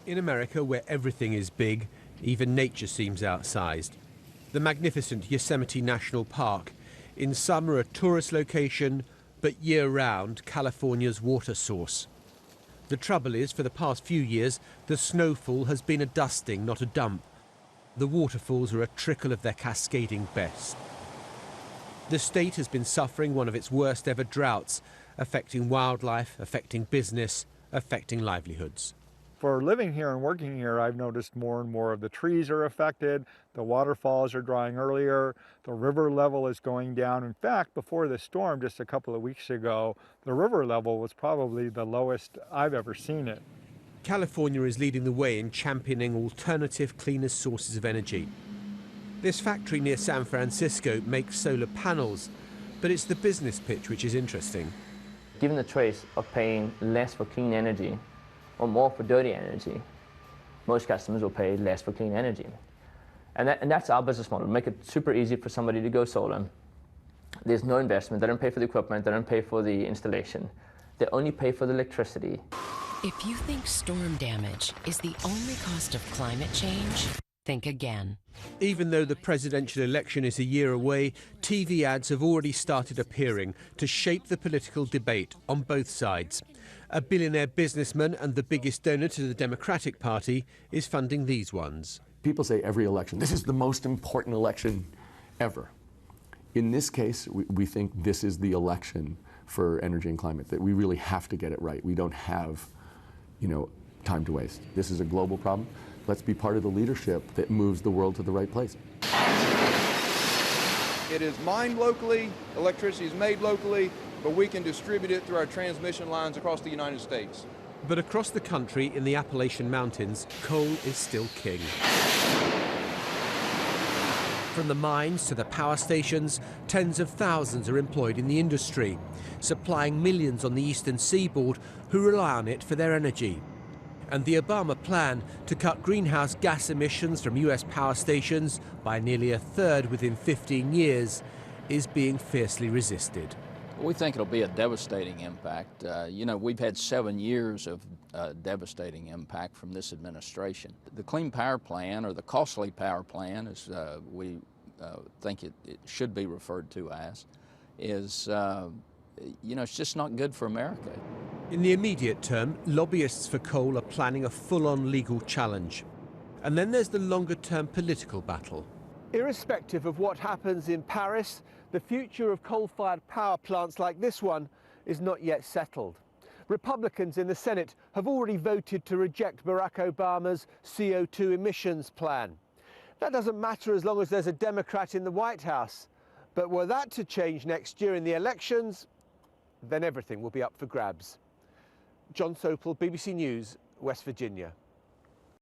In America, where everything is big, even nature seems outsized. The magnificent Yosemite National Park, in summer a tourist location, but year-round California's water source. The trouble is, for the past few years, the snowfall has been a dusting, not a dump. The waterfalls are a trickle of their cascading best. The state has been suffering one of its worst ever droughts, affecting wildlife, affecting business, affecting livelihoods. For living here and working here, I've noticed more and more of the trees are affected, the waterfalls are drying earlier, the river level is going down. In fact, before the storm, just a couple of weeks ago, the river level was probably the lowest I've ever seen it. California is leading the way in championing alternative, cleaner sources of energy. This factory near San Francisco makes solar panels, but it's the business pitch which is interesting. Given the choice of paying less for clean energy or more for dirty energy, most customers will pay less for clean energy. And that's our business model. Make it super easy for somebody to go solar. There's no investment. They don't pay for the equipment. They don't pay for the installation. They only pay for the electricity. If you think storm damage is the only cost of climate change, think again. Even though the presidential election is a year away, TV ads have already started appearing to shape the political debate on both sides. A billionaire businessman and the biggest donor to the Democratic Party is funding these ones. People say every election, this is the most important election ever. In this case, we think this is the election for energy and climate, that we really have to get it right. We don't have, time to waste. This is a global problem. Let's be part of the leadership that moves the world to the right place. It is mined locally, electricity is made locally, but we can distribute it through our transmission lines across the United States. But across the country, in the Appalachian Mountains, coal is still king. From the mines to the power stations, tens of thousands are employed in the industry, supplying millions on the eastern seaboard who rely on it for their energy. And the Obama plan to cut greenhouse gas emissions from US power stations by nearly a third within 15 years is being fiercely resisted. We think it'll be a devastating impact. We've had 7 years of devastating impact from this administration. The Clean Power Plan, or the Costly Power Plan, as we think it should be referred to as, is, it's just not good for America. In the immediate term, lobbyists for coal are planning a full-on legal challenge. And then there's the longer-term political battle. Irrespective of what happens in Paris, the future of coal-fired power plants like this one is not yet settled. Republicans in the Senate have already voted to reject Barack Obama's CO2 emissions plan. That doesn't matter as long as there's a Democrat in the White House. But were that to change next year in the elections, then everything will be up for grabs. John Sopel, BBC News, West Virginia.